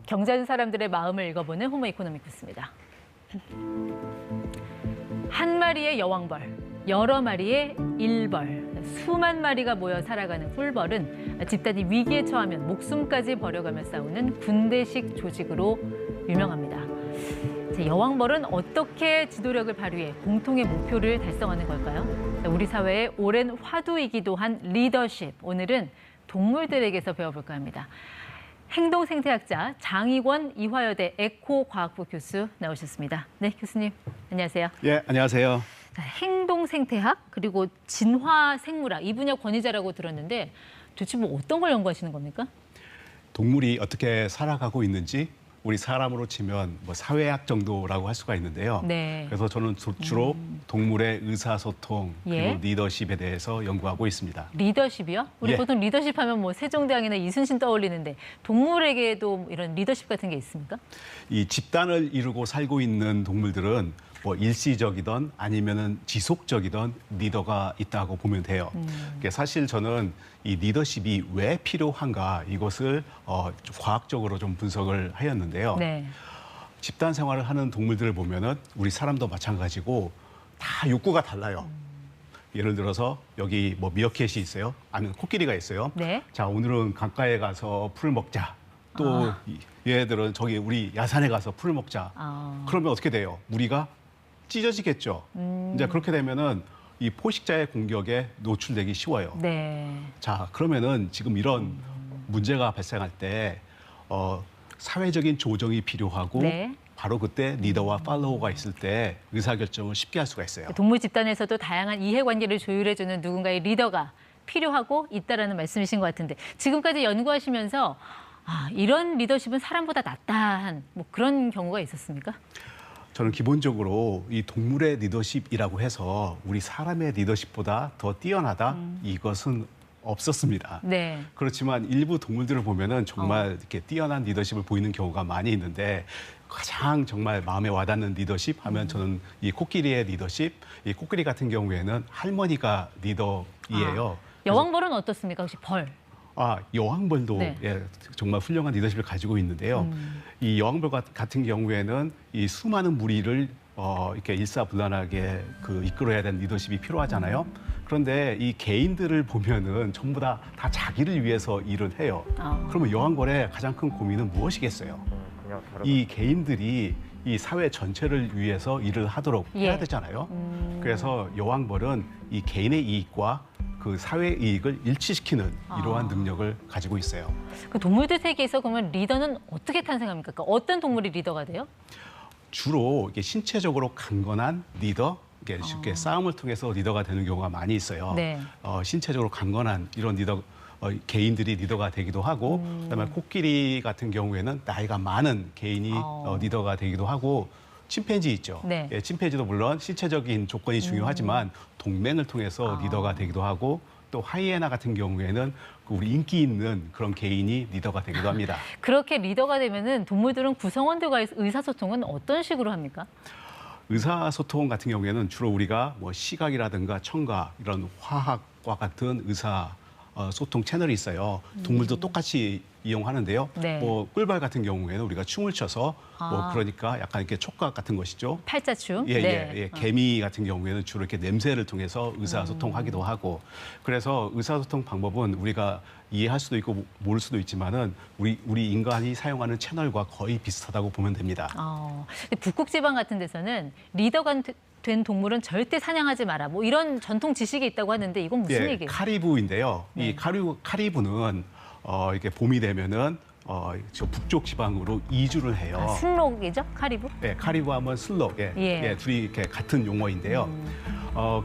경제하는 사람들의 마음을 읽어보는 호모 이코노미크스입니다. 한 마리의 여왕벌, 여러 마리의 일벌, 수만 마리가 모여 살아가는 꿀벌은 집단이 위기에 처하면 목숨까지 버려가며 싸우는 군대식 조직으로 유명합니다. 여왕벌은 어떻게 지도력을 발휘해 공통의 목표를 달성하는 걸까요? 우리 사회의 오랜 화두이기도 한 리더십, 오늘은 동물들에게서 배워볼까 합니다. 행동생태학자 장익원 이화여대 에코과학부 교수 나오셨습니다. 네, 교수님 안녕하세요. 예, 안녕하세요. 행동생태학 그리고 진화생물학 이 분야 권위자라고 들었는데 도대체 뭐 어떤 걸 연구하시는 겁니까? 동물이 어떻게 살아가고 있는지 우리 사람으로 치면 뭐 사회학 정도라고 할 수가 있는데요. 네. 그래서 저는 주로 동물의 의사소통 그리고 예. 리더십에 대해서 연구하고 있습니다. 리더십이요? 우리 예. 보통 리더십 하면 뭐 세종대왕이나 이순신 떠올리는데 동물에게도 이런 리더십 같은 게 있습니까? 이 집단을 이루고 살고 있는 동물들은 뭐 일시적이든 아니면은 지속적이든 리더가 있다고 보면 돼요. 사실 저는 이 리더십이 왜 필요한가 이것을 과학적으로 좀 분석을 하였는데요. 네. 집단 생활을 하는 동물들을 보면은 우리 사람도 마찬가지고 다 욕구가 달라요. 예를 들어서 여기 뭐 미어캣이 있어요. 아니면 코끼리가 있어요. 네. 자, 오늘은 강가에 가서 풀 먹자. 또 얘들은 저기 우리 야산에 가서 풀 먹자. 그러면 어떻게 돼요? 우리가 찢어지겠죠. 이제 그렇게 되면은 이 포식자의 공격에 노출되기 쉬워요. 네. 자, 그러면은 지금 이런 문제가 발생할 때 사회적인 조정이 필요하고 네. 바로 그때 리더와 팔로워가 있을 때 의사결정을 쉽게 할 수가 있어요. 동물 집단에서도 다양한 이해관계를 조율해주는 누군가의 리더가 필요하고 있다라는 말씀이신 것 같은데 지금까지 연구하시면서 이런 리더십은 사람보다 낫다한 뭐 그런 경우가 있었습니까? 저는 기본적으로 이 동물의 리더십이라고 해서 우리 사람의 리더십보다 더 뛰어나다 이것은 없었습니다. 네. 그렇지만 일부 동물들을 보면은 정말 이렇게 뛰어난 리더십을 보이는 경우가 많이 있는데 가장 정말 마음에 와닿는 리더십 하면 저는 이 코끼리의 리더십, 이 코끼리 같은 경우에는 할머니가 리더이에요. 여왕벌은 어떻습니까? 혹시 벌? 여왕벌도 네. 예, 정말 훌륭한 리더십을 가지고 있는데요. 이 여왕벌 같은 경우에는 이 수많은 무리를 이렇게 일사불란하게 이끌어야 되는 리더십이 필요하잖아요. 그런데 이 개인들을 보면은 전부 다 자기를 위해서 일을 해요. 그러면 여왕벌의 가장 큰 고민은 무엇이겠어요? 이 개인들이 이 사회 전체를 위해서 일을 하도록 해야 되잖아요. 그래서 여왕벌은 이 개인의 이익과 그 사회 이익을 일치시키는 이러한 능력을 가지고 있어요. 그 동물들 세계에서 그러면 리더는 어떻게 탄생합니까? 그러니까 어떤 동물이 리더가 돼요? 주로 이게 신체적으로 강건한 리더, 쉽게 싸움을 통해서 리더가 되는 경우가 많이 있어요. 네. 신체적으로 강건한 이런 리더 개인들이 리더가 되기도 하고, 그다음에 코끼리 같은 경우에는 나이가 많은 개인이 리더가 되기도 하고. 침팬지 있죠. 네. 예, 침팬지도 물론 신체적인 조건이 중요하지만 동맹을 통해서 리더가 되기도 하고 또 하이에나 같은 경우에는 우리 인기 있는 그런 개인이 리더가 되기도 합니다. 그렇게 리더가 되면은 동물들은 구성원들과의 의사소통은 어떤 식으로 합니까? 의사소통 같은 경우에는 주로 우리가 뭐 시각이라든가 청각 이런 화학과 같은 소통 채널이 있어요. 동물도 똑같이 이용하는데요. 네. 뭐 꿀벌 같은 경우에는 우리가 춤을 춰서 뭐 그러니까 약간 이렇게 촉각 같은 것이죠. 팔자춤. 예. 개미 같은 경우에는 주로 이렇게 냄새를 통해서 의사소통하기도 하고. 그래서 의사소통 방법은 우리가 이해할 수도 있고 모를 수도 있지만은 우리 인간이 사용하는 채널과 거의 비슷하다고 보면 됩니다. 북극 지방 같은 데서는 리더가 된 동물은 절대 사냥하지 마라. 뭐 이런 전통 지식이 있다고 하는데 이건 무슨 얘기예요? 카리브인데요. 네. 이 카리브는 이렇게 봄이 되면은 저 북쪽 지방으로 이주를 해요. 순록이죠? 카리브? 네, 카리브하면 슬록. 둘이 이렇게 같은 용어인데요.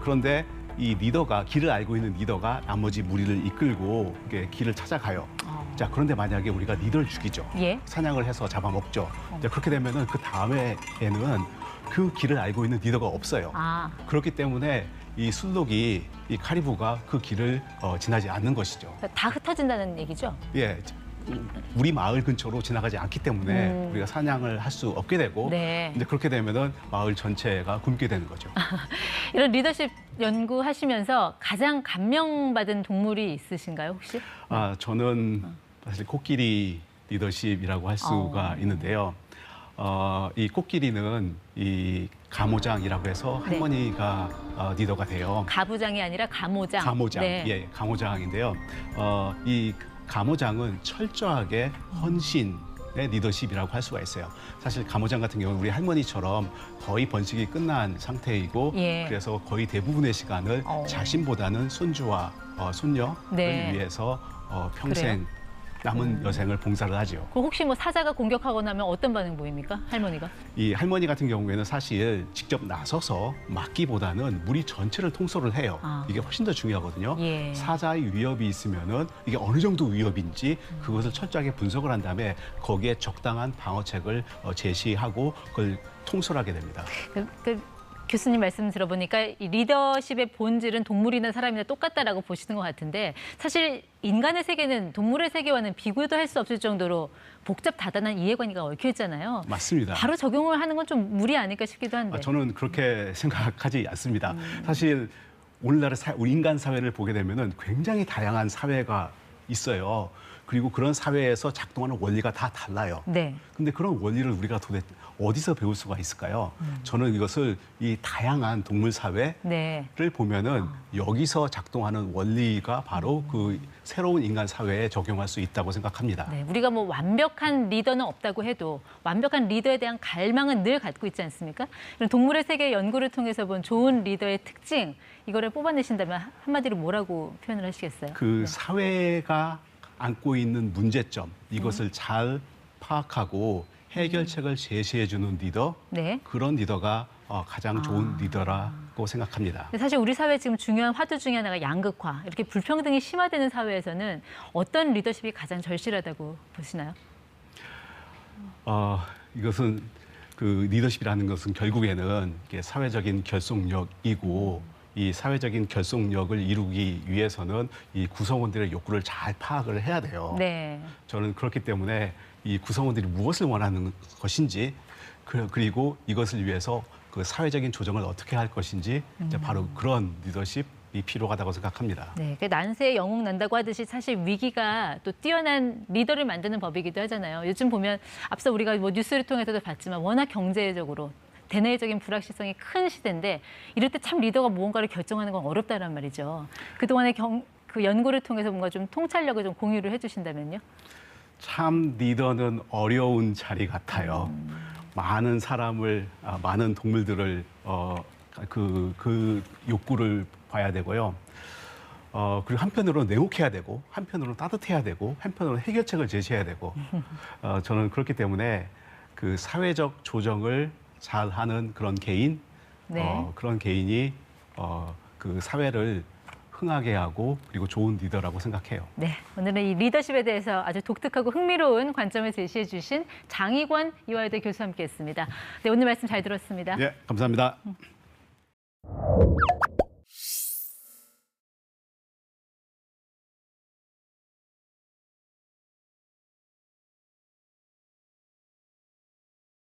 그런데 이 리더가 길을 알고 있는 리더가 나머지 무리를 이끌고 이렇게 길을 찾아가요. 자, 그런데 만약에 우리가 리더를 죽이죠. 예. 사냥을 해서 잡아먹죠. 자, 그렇게 되면은 그 다음에는 그 길을 알고 있는 리더가 없어요. 그렇기 때문에 이 순록이 이 카리브가 그 길을 지나지 않는 것이죠. 다 흩어진다는 얘기죠? 예, 우리 마을 근처로 지나가지 않기 때문에 우리가 사냥을 할 수 없게 되고 네. 이제 그렇게 되면은 마을 전체가 굶게 되는 거죠. 이런 리더십 연구하시면서 가장 감명받은 동물이 있으신가요, 혹시? 저는 사실 코끼리 리더십이라고 할 수가 있는데요. 이 코끼리는 이 가모장이라고 해서 네. 할머니가 리더가 돼요. 가부장이 아니라 가모장. 가모장, 네. 예, 가모장인데요. 이 가모장은 철저하게 헌신의 리더십이라고 할 수가 있어요. 사실 가모장 같은 경우는 우리 할머니처럼 거의 번식이 끝난 상태이고, 예. 그래서 거의 대부분의 시간을 자신보다는 손주와 손녀를 네. 위해서 평생 남은 여생을 봉사를 하죠. 그럼 혹시 뭐 사자가 공격하거나 하면 어떤 반응 보입니까? 할머니가? 이 할머니 같은 경우에는 사실 직접 나서서 막기보다는 무리 전체를 통솔을 해요. 이게 훨씬 더 중요하거든요. 예. 사자의 위협이 있으면은 이게 어느 정도 위협인지 그것을 철저하게 분석을 한 다음에 거기에 적당한 방어책을 제시하고 그걸 통솔하게 됩니다. 교수님 말씀 들어보니까 이 리더십의 본질은 동물이나 사람이나 똑같다라고 보시는 것 같은데 사실 인간의 세계는 동물의 세계와는 비교도 할 수 없을 정도로 복잡 다단한 이해관계가 얽혀 있잖아요. 맞습니다. 바로 적용을 하는 건 좀 무리 아닐까 싶기도 한데. 저는 그렇게 생각하지 않습니다. 사실 오늘날의 우리 인간 사회를 보게 되면은 굉장히 다양한 사회가 있어요. 그리고 그런 사회에서 작동하는 원리가 다 달라요. 네. 근데 그런 원리를 우리가 도대체 어디서 배울 수가 있을까요? 저는 이것을 이 다양한 동물 사회를 네. 보면은 여기서 작동하는 원리가 바로 그 새로운 인간 사회에 적용할 수 있다고 생각합니다. 네, 우리가 뭐 완벽한 리더는 없다고 해도 완벽한 리더에 대한 갈망은 늘 갖고 있지 않습니까? 이런 동물의 세계 연구를 통해서 본 좋은 리더의 특징, 이거를 뽑아내신다면 한마디로 뭐라고 표현을 하시겠어요? 그 사회가 안고 있는 문제점, 이것을 잘 파악하고 해결책을 제시해주는 리더, 네. 그런 리더가 가장 좋은 리더라고 생각합니다. 근데 사실 우리 사회 지금 중요한 화두 중에 하나가 양극화, 이렇게 불평등이 심화되는 사회에서는 어떤 리더십이 가장 절실하다고 보시나요? 이것은 그 리더십이라는 것은 결국에는 이게 사회적인 결속력이고 이 사회적인 결속력을 이루기 위해서는 이 구성원들의 욕구를 잘 파악을 해야 돼요. 네. 저는 그렇기 때문에 이 구성원들이 무엇을 원하는 것인지 그리고 이것을 위해서 그 사회적인 조정을 어떻게 할 것인지 이제 바로 그런 리더십이 필요하다고 생각합니다. 네, 난세에 영웅 난다고 하듯이 사실 위기가 또 뛰어난 리더를 만드는 법이기도 하잖아요. 요즘 보면 앞서 우리가 뭐 뉴스를 통해서도 봤지만 워낙 경제적으로 대내적인 불확실성이 큰 시대인데 이럴 때 참 리더가 무언가를 결정하는 건 어렵다란 말이죠. 그동안의 그 연구를 통해서 뭔가 좀 통찰력을 좀 공유를 해주신다면요. 참 리더는 어려운 자리 같아요. 많은 사람을, 많은 동물들을 그 욕구를 봐야 되고요. 그리고 한편으로는 냉혹해야 되고, 한편으로는 따뜻해야 되고, 한편으로는 해결책을 제시해야 되고. 저는 그렇기 때문에 그 사회적 조정을 잘하는 그런 개인, 네. 그런 개인이 그 사회를 흥하게 하고 그리고 좋은 리더라고 생각해요. 네, 오늘은 이 리더십에 대해서 아주 독특하고 흥미로운 관점을 제시해 주신 장익원 이화여대 교수와 함께했습니다. 네, 오늘 말씀 잘 들었습니다. 네, 감사합니다.